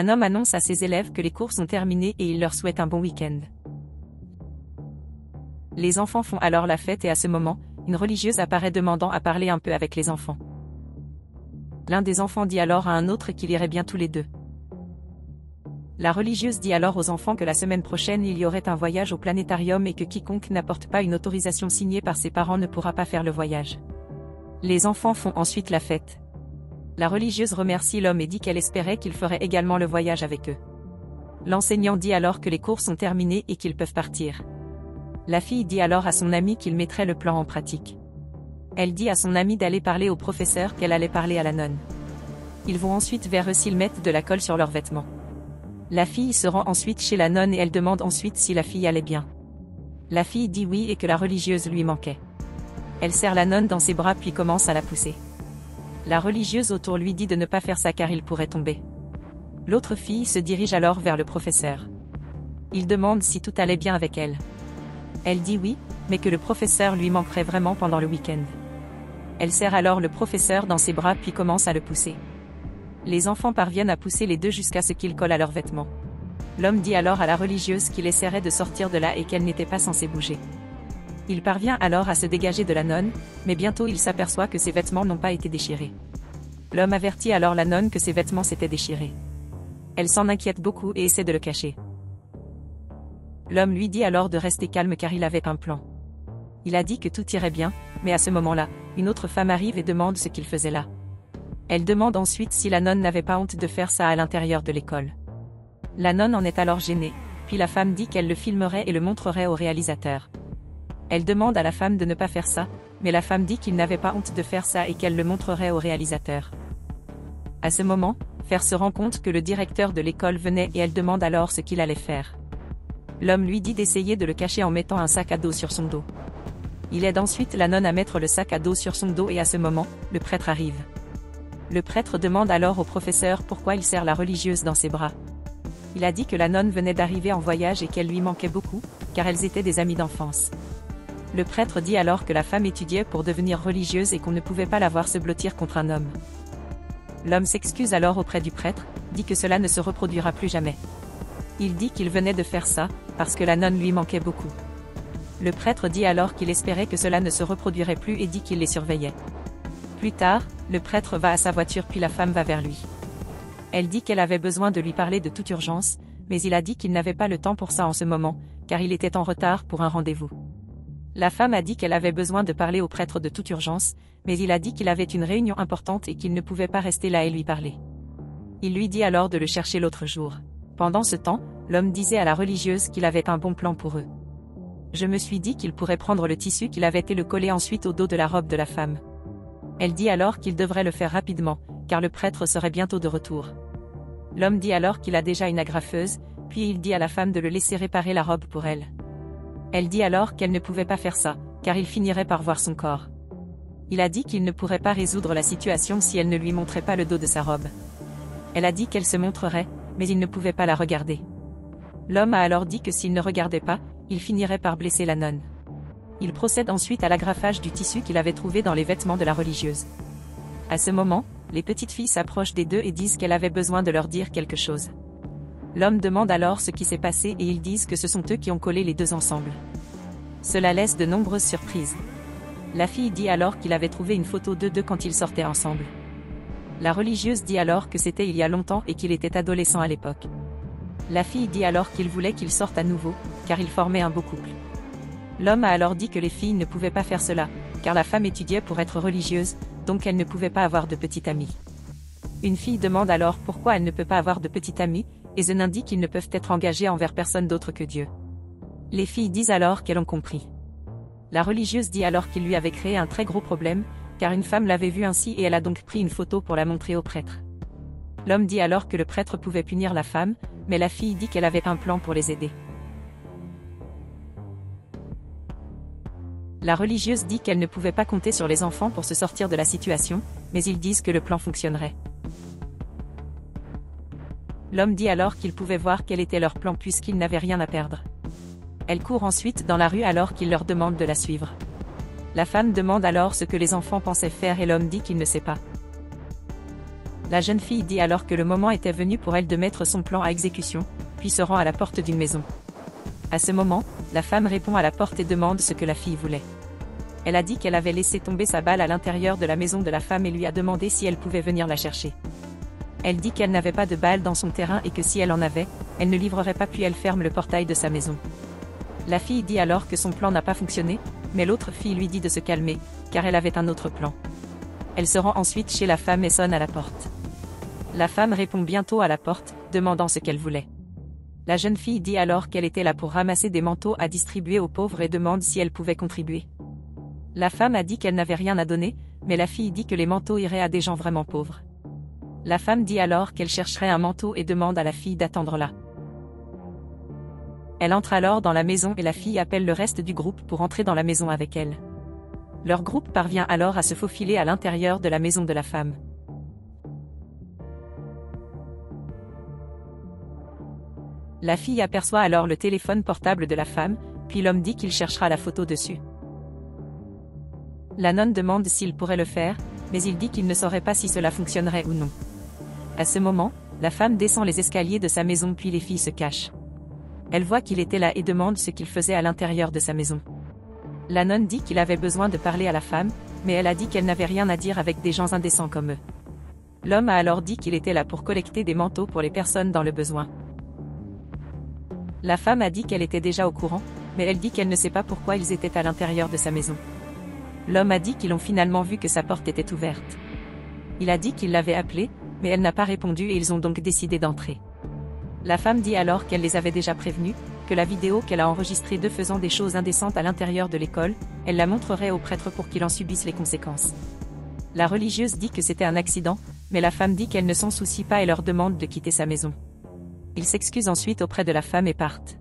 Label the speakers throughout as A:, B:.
A: Un homme annonce à ses élèves que les cours sont terminés et il leur souhaite un bon week-end. Les enfants font alors la fête et à ce moment, une religieuse apparaît demandant à parler un peu avec les enfants. L'un des enfants dit alors à un autre qu'il irait bien tous les deux. La religieuse dit alors aux enfants que la semaine prochaine il y aurait un voyage au planétarium et que quiconque n'apporte pas une autorisation signée par ses parents ne pourra pas faire le voyage. Les enfants font ensuite la fête. La religieuse remercie l'homme et dit qu'elle espérait qu'il ferait également le voyage avec eux. L'enseignant dit alors que les cours sont terminés et qu'ils peuvent partir. La fille dit alors à son amie qu'il mettrait le plan en pratique. Elle dit à son amie d'aller parler au professeur qu'elle allait parler à la nonne. Ils vont ensuite vers eux s'ils mettent de la colle sur leurs vêtements. La fille se rend ensuite chez la nonne et elle demande ensuite si la fille allait bien. La fille dit oui et que la religieuse lui manquait. Elle serre la nonne dans ses bras puis commence à la pousser. La religieuse autour lui dit de ne pas faire ça car il pourrait tomber. L'autre fille se dirige alors vers le professeur. Il demande si tout allait bien avec elle. Elle dit oui, mais que le professeur lui manquerait vraiment pendant le week-end. Elle serre alors le professeur dans ses bras puis commence à le pousser. Les enfants parviennent à pousser les deux jusqu'à ce qu'ils collent à leurs vêtements. L'homme dit alors à la religieuse qu'il essaierait de sortir de là et qu'elle n'était pas censée bouger. Il parvient alors à se dégager de la nonne, mais bientôt il s'aperçoit que ses vêtements n'ont pas été déchirés. L'homme avertit alors la nonne que ses vêtements s'étaient déchirés. Elle s'en inquiète beaucoup et essaie de le cacher. L'homme lui dit alors de rester calme car il avait un plan. Il a dit que tout irait bien, mais à ce moment-là, une autre femme arrive et demande ce qu'il faisait là. Elle demande ensuite si la nonne n'avait pas honte de faire ça à l'intérieur de l'école. La nonne en est alors gênée, puis la femme dit qu'elle le filmerait et le montrerait au réalisateur. Elle demande à la femme de ne pas faire ça, mais la femme dit qu'il n'avait pas honte de faire ça et qu'elle le montrerait au réalisateur. À ce moment, Fer se rend compte que le directeur de l'école venait et elle demande alors ce qu'il allait faire. L'homme lui dit d'essayer de le cacher en mettant un sac à dos sur son dos. Il aide ensuite la nonne à mettre le sac à dos sur son dos et à ce moment, le prêtre arrive. Le prêtre demande alors au professeur pourquoi il serre la religieuse dans ses bras. Il a dit que la nonne venait d'arriver en voyage et qu'elle lui manquait beaucoup, car elles étaient des amies d'enfance. Le prêtre dit alors que la femme étudiait pour devenir religieuse et qu'on ne pouvait pas la voir se blottir contre un homme. L'homme s'excuse alors auprès du prêtre, dit que cela ne se reproduira plus jamais. Il dit qu'il venait de faire ça, parce que la nonne lui manquait beaucoup. Le prêtre dit alors qu'il espérait que cela ne se reproduirait plus et dit qu'il les surveillait. Plus tard, le prêtre va à sa voiture puis la femme va vers lui. Elle dit qu'elle avait besoin de lui parler de toute urgence, mais il a dit qu'il n'avait pas le temps pour ça en ce moment, car il était en retard pour un rendez-vous. La femme a dit qu'elle avait besoin de parler au prêtre de toute urgence, mais il a dit qu'il avait une réunion importante et qu'il ne pouvait pas rester là et lui parler. Il lui dit alors de le chercher l'autre jour. Pendant ce temps, l'homme disait à la religieuse qu'il avait un bon plan pour eux. Je me suis dit qu'il pourrait prendre le tissu qu'il avait et le coller ensuite au dos de la robe de la femme. Elle dit alors qu'il devrait le faire rapidement, car le prêtre serait bientôt de retour. L'homme dit alors qu'il a déjà une agrafeuse, puis il dit à la femme de le laisser réparer la robe pour elle. Elle dit alors qu'elle ne pouvait pas faire ça, car il finirait par voir son corps. Il a dit qu'il ne pourrait pas résoudre la situation si elle ne lui montrait pas le dos de sa robe. Elle a dit qu'elle se montrerait, mais il ne pouvait pas la regarder. L'homme a alors dit que s'il ne regardait pas, il finirait par blesser la nonne. Il procède ensuite à l'agrafage du tissu qu'il avait trouvé dans les vêtements de la religieuse. À ce moment, les petites filles s'approchent des deux et disent qu'elle avait besoin de leur dire quelque chose. L'homme demande alors ce qui s'est passé et ils disent que ce sont eux qui ont collé les deux ensemble. Cela laisse de nombreuses surprises. La fille dit alors qu'il avait trouvé une photo d'eux deux quand ils sortaient ensemble. La religieuse dit alors que c'était il y a longtemps et qu'il était adolescent à l'époque. La fille dit alors qu'il voulait qu'ils sortent à nouveau, car ils formaient un beau couple. L'homme a alors dit que les filles ne pouvaient pas faire cela, car la femme étudiait pour être religieuse, donc elle ne pouvait pas avoir de petite amie. Une fille demande alors pourquoi elle ne peut pas avoir de petite amie, et Zenin dit qu'ils ne peuvent être engagés envers personne d'autre que Dieu. Les filles disent alors qu'elles ont compris. La religieuse dit alors qu'il lui avait créé un très gros problème, car une femme l'avait vu ainsi et elle a donc pris une photo pour la montrer au prêtre. L'homme dit alors que le prêtre pouvait punir la femme, mais la fille dit qu'elle avait un plan pour les aider. La religieuse dit qu'elle ne pouvait pas compter sur les enfants pour se sortir de la situation, mais ils disent que le plan fonctionnerait. L'homme dit alors qu'il pouvait voir quel était leur plan puisqu'ils n'avaient rien à perdre. Elle court ensuite dans la rue alors qu'il leur demande de la suivre. La femme demande alors ce que les enfants pensaient faire et l'homme dit qu'il ne sait pas. La jeune fille dit alors que le moment était venu pour elle de mettre son plan à exécution, puis se rend à la porte d'une maison. À ce moment, la femme répond à la porte et demande ce que la fille voulait. Elle a dit qu'elle avait laissé tomber sa balle à l'intérieur de la maison de la femme et lui a demandé si elle pouvait venir la chercher. Elle dit qu'elle n'avait pas de balle dans son terrain et que si elle en avait, elle ne livrerait pas puis elle ferme le portail de sa maison. La fille dit alors que son plan n'a pas fonctionné, mais l'autre fille lui dit de se calmer, car elle avait un autre plan. Elle se rend ensuite chez la femme et sonne à la porte. La femme répond bientôt à la porte, demandant ce qu'elle voulait. La jeune fille dit alors qu'elle était là pour ramasser des manteaux à distribuer aux pauvres et demande si elle pouvait contribuer. La femme a dit qu'elle n'avait rien à donner, mais la fille dit que les manteaux iraient à des gens vraiment pauvres. La femme dit alors qu'elle chercherait un manteau et demande à la fille d'attendre là. Elle entre alors dans la maison et la fille appelle le reste du groupe pour entrer dans la maison avec elle. Leur groupe parvient alors à se faufiler à l'intérieur de la maison de la femme. La fille aperçoit alors le téléphone portable de la femme, puis l'homme dit qu'il cherchera la photo dessus. La nonne demande s'il pourrait le faire, mais il dit qu'il ne saurait pas si cela fonctionnerait ou non. À ce moment, la femme descend les escaliers de sa maison puis les filles se cachent. Elle voit qu'il était là et demande ce qu'il faisait à l'intérieur de sa maison. La nonne dit qu'il avait besoin de parler à la femme, mais elle a dit qu'elle n'avait rien à dire avec des gens indécents comme eux. L'homme a alors dit qu'il était là pour collecter des manteaux pour les personnes dans le besoin. La femme a dit qu'elle était déjà au courant, mais elle dit qu'elle ne sait pas pourquoi ils étaient à l'intérieur de sa maison. L'homme a dit qu'ils ont finalement vu que sa porte était ouverte. Il a dit qu'il l'avait appelée, mais elle n'a pas répondu et ils ont donc décidé d'entrer. La femme dit alors qu'elle les avait déjà prévenus, que la vidéo qu'elle a enregistrée d'eux faisant des choses indécentes à l'intérieur de l'école, elle la montrerait au prêtre pour qu'il en subisse les conséquences. La religieuse dit que c'était un accident, mais la femme dit qu'elle ne s'en soucie pas et leur demande de quitter sa maison. Ils s'excusent ensuite auprès de la femme et partent.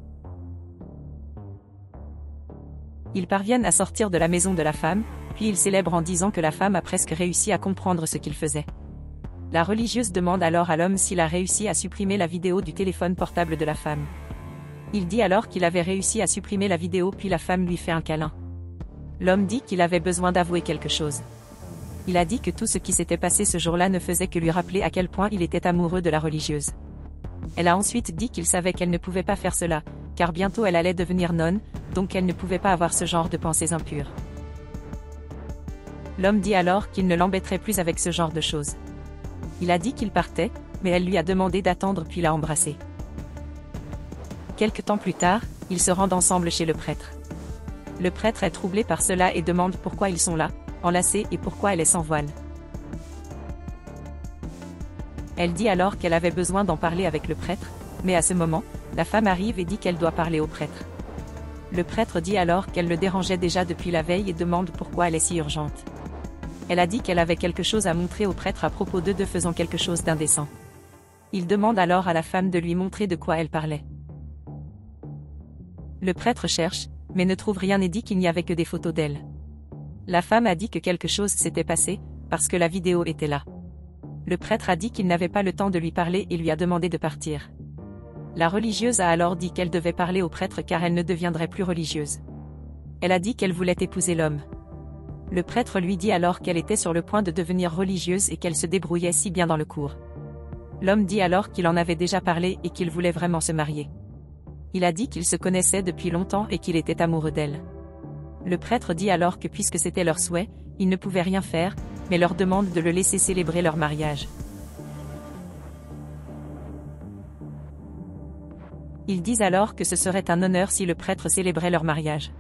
A: Ils parviennent à sortir de la maison de la femme, puis ils célèbrent en disant que la femme a presque réussi à comprendre ce qu'il faisait. La religieuse demande alors à l'homme s'il a réussi à supprimer la vidéo du téléphone portable de la femme. Il dit alors qu'il avait réussi à supprimer la vidéo puis la femme lui fait un câlin. L'homme dit qu'il avait besoin d'avouer quelque chose. Il a dit que tout ce qui s'était passé ce jour-là ne faisait que lui rappeler à quel point il était amoureux de la religieuse. Elle a ensuite dit qu'il savait qu'elle ne pouvait pas faire cela, car bientôt elle allait devenir nonne, donc elle ne pouvait pas avoir ce genre de pensées impures. L'homme dit alors qu'il ne l'embêterait plus avec ce genre de choses. Il a dit qu'il partait, mais elle lui a demandé d'attendre puis l'a embrassé. Quelque temps plus tard, ils se rendent ensemble chez le prêtre. Le prêtre est troublé par cela et demande pourquoi ils sont là, enlacés et pourquoi elle est sans voile. Elle dit alors qu'elle avait besoin d'en parler avec le prêtre, mais à ce moment, la femme arrive et dit qu'elle doit parler au prêtre. Le prêtre dit alors qu'elle le dérangeait déjà depuis la veille et demande pourquoi elle est si urgente. Elle a dit qu'elle avait quelque chose à montrer au prêtre à propos d'eux deux faisant quelque chose d'indécent. Il demande alors à la femme de lui montrer de quoi elle parlait. Le prêtre cherche, mais ne trouve rien et dit qu'il n'y avait que des photos d'elle. La femme a dit que quelque chose s'était passé, parce que la vidéo était là. Le prêtre a dit qu'il n'avait pas le temps de lui parler et lui a demandé de partir. La religieuse a alors dit qu'elle devait parler au prêtre car elle ne deviendrait plus religieuse. Elle a dit qu'elle voulait épouser l'homme. Le prêtre lui dit alors qu'elle était sur le point de devenir religieuse et qu'elle se débrouillait si bien dans le cours. L'homme dit alors qu'il en avait déjà parlé et qu'il voulait vraiment se marier. Il a dit qu'ils se connaissaient depuis longtemps et qu'il était amoureux d'elle. Le prêtre dit alors que puisque c'était leur souhait, il ne pouvait rien faire, mais leur demande de le laisser célébrer leur mariage. Ils disent alors que ce serait un honneur si le prêtre célébrait leur mariage.